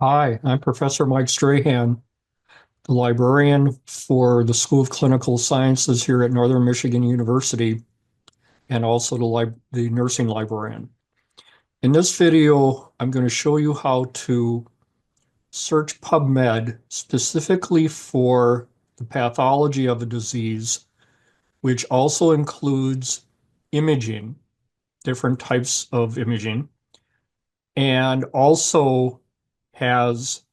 Hi, I'm Professor Mike Strahan, the librarian for the School of Clinical Sciences here at Northern Michigan University, and also the nursing librarian. In this video, I'm going to show you how to search PubMed specifically for the pathology of a disease, which also includes imaging, different types of imaging, and also has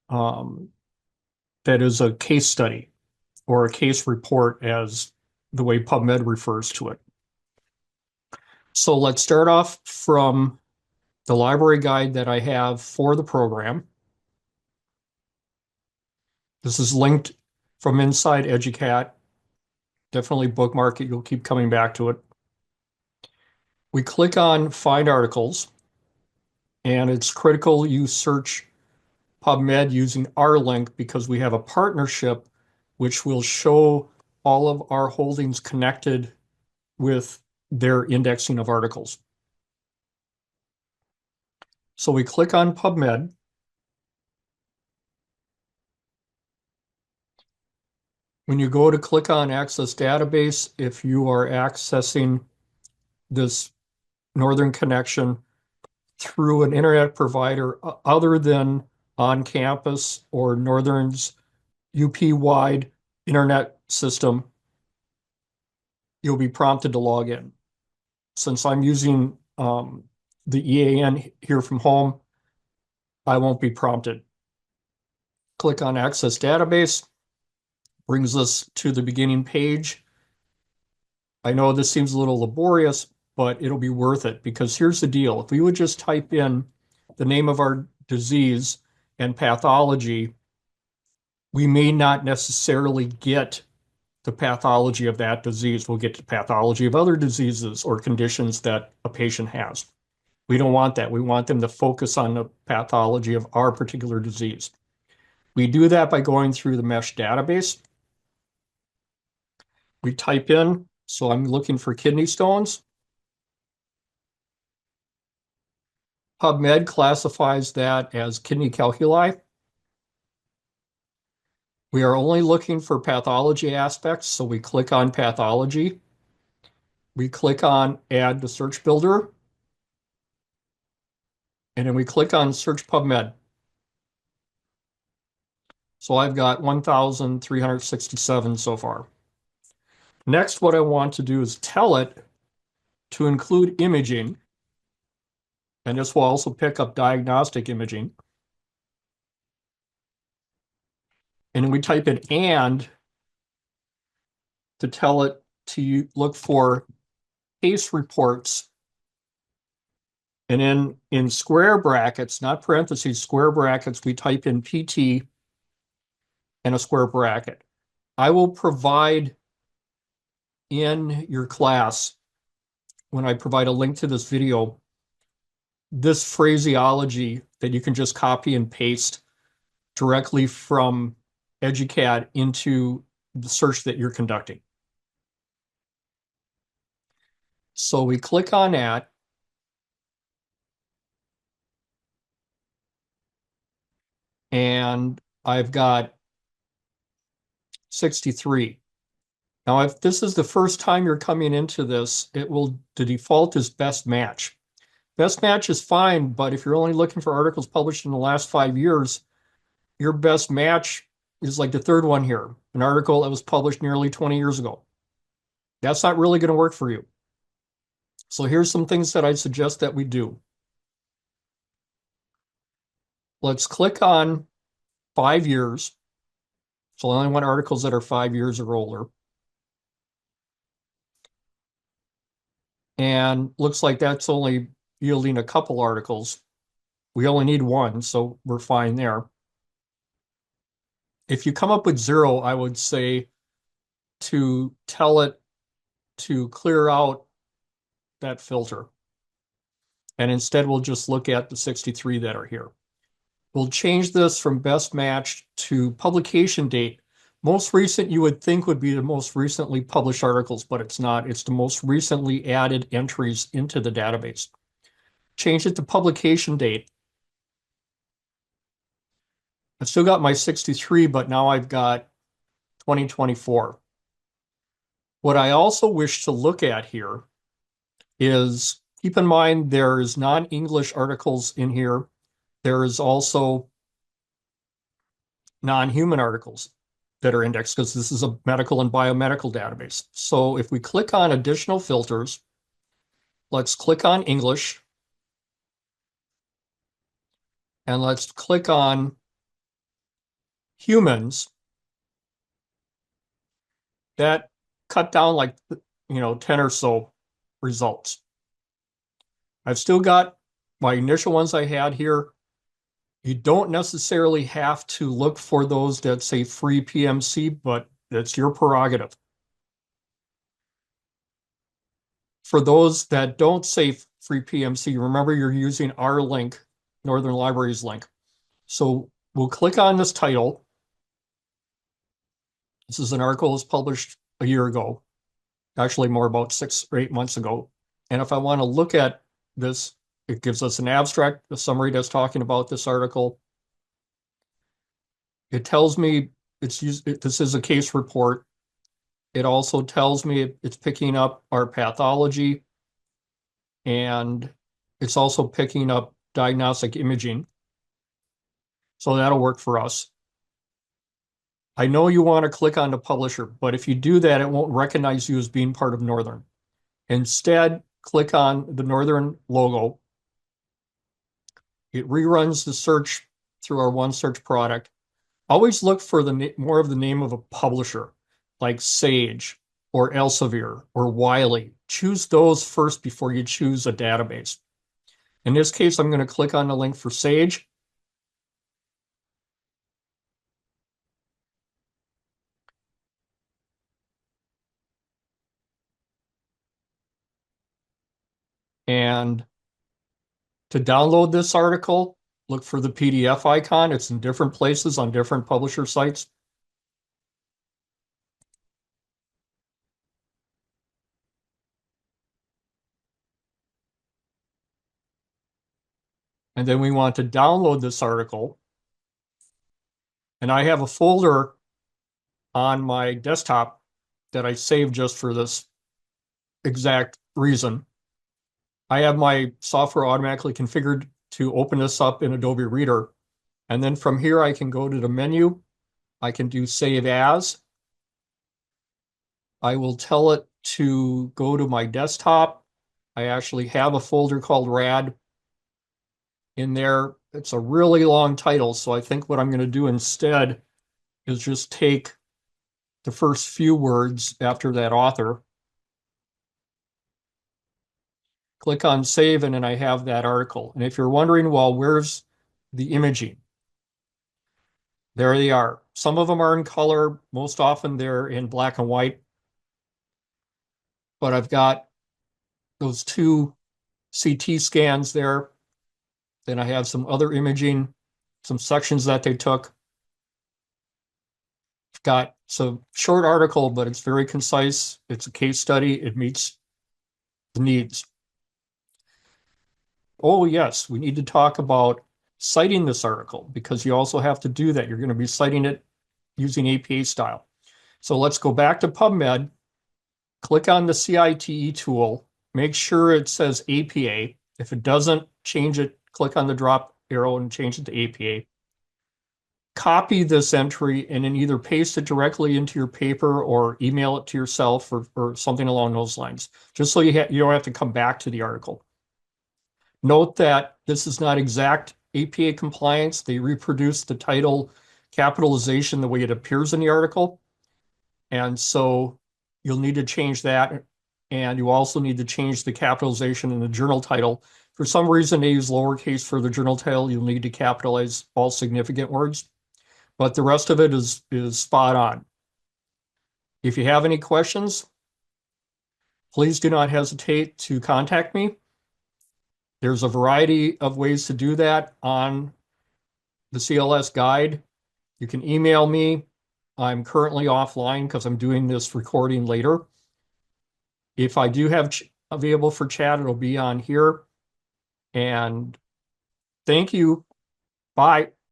um, that is a case study or a case report as the way PubMed refers to it. So let's start off from the library guide that I have for the program. This is linked from inside Educat. Definitely bookmark it. You'll keep coming back to it. We click on Find Articles, and it's critical you search PubMed using our link because we have a partnership which will show all of our holdings connected with their indexing of articles. So we click on PubMed. When you go to click on Access Database, if you are accessing this Northern connection through an internet provider other than on campus or Northern's UP-wide internet system, you'll be prompted to log in. Since I'm using the EAN here from home, I won't be prompted. Click on Access Database, brings us to the beginning page. I know this seems a little laborious, but it'll be worth it because here's the deal. If we would just type in the name of our disease and pathology, we may not necessarily get the pathology of that disease. We'll get the pathology of other diseases or conditions that a patient has. We don't want that. We want them to focus on the pathology of our particular disease. We do that by going through the mesh database. We type in, so I'm looking for kidney stones. PubMed classifies that as kidney calculi. We are only looking for pathology aspects, so we click on pathology. We click on add to search builder, and then we click on search PubMed. So I've got 1,367 so far. Next, what I want to do is tell it to include imaging, and this will also pick up diagnostic imaging. And then we type in and to tell it to look for case reports. And then in square brackets, not parentheses, square brackets, we type in PT and a square bracket. I will provide in your class, when I provide a link to this video, this phraseology that you can just copy and paste directly from Educat into the search that you're conducting. So we click on that. And I've got 63. Now, if this is the first time you're coming into this, the default is best match. Best match is fine, but if you're only looking for articles published in the last 5 years, your best match is like the third one here, an article that was published nearly 20 years ago. That's not really going to work for you. So here's some things that I'd suggest that we do. Let's click on 5 years. So I only want articles that are 5 years or older. And looks like that's only yielding a couple articles. We only need one, so we're fine there. If you come up with zero, I would say to tell it to clear out that filter. And instead, we'll just look at the 63 that are here. We'll change this from best match to publication date. Most recent you would think would be the most recently published articles, but it's not. It's the most recently added entries into the database. Change it to publication date. I've still got my 63, but now I've got 2024. What I also wish to look at here is keep in mind there's non-English articles in here. There is also non-human articles that are indexed because this is a medical and biomedical database. So if we click on additional filters, let's click on English and let's click on humans. That cut down like 10 or so results. I've still got my initial ones I had here. You don't necessarily have to look for those that say free PMC, but that's your prerogative. For those that don't say free PMC, remember you're using our link, Northern Library's link. So we'll click on this title. This is an article that was published a year ago, actually more about 6 or 8 months ago. And if I want to look at this, it gives us an abstract, a summary that's talking about this article. It tells me this is a case report. It also tells me it's picking up our pathology, and it's also picking up diagnostic imaging. So that'll work for us. I know you want to click on the publisher, but if you do that, it won't recognize you as being part of Northern. Instead, click on the Northern logo. It reruns the search through our OneSearch product. Always look for more of the name of a publisher, like Sage or Elsevier or Wiley. Choose those first before you choose a database. In this case, I'm going to click on the link for Sage. And to download this article, look for the PDF icon. It's in different places on different publisher sites. And then we want to download this article. And I have a folder on my desktop that I saved just for this exact reason. I have my software automatically configured to open this up in Adobe Reader. And then from here, I can go to the menu. I can do Save As. I will tell it to go to my desktop. I actually have a folder called RAD in there. It's a really long title, so I think what I'm going to do instead is just take the first few words after that author, click on Save, and then I have that article. And if you're wondering, well, where's the imaging? There they are. Some of them are in color. Most often they're in black and white. But I've got those 2 CT scans there. Then I have some other imaging, some sections that they took. I've got some short article, but it's very concise. It's a case study. It meets the needs. Oh, yes, we need to talk about citing this article because you also have to do that. You're going to be citing it using APA style. So let's go back to PubMed, click on the CITE tool, make sure it says APA. If it doesn't, change it, click on the drop arrow and change it to APA. Copy this entry and then either paste it directly into your paper or email it to yourself or something along those lines, just so you don't have to come back to the article. Note that this is not exact APA compliance. They reproduce the title capitalization the way it appears in the article. And so you'll need to change that. And you also need to change the capitalization in the journal title. For some reason, they use lowercase for the journal title. You'll need to capitalize all significant words. But the rest of it is spot on. If you have any questions, please do not hesitate to contact me. There's a variety of ways to do that on the CLS guide. You can email me. I'm currently offline because I'm doing this recording later. If I do have available for chat, it'll be on here. And thank you. Bye.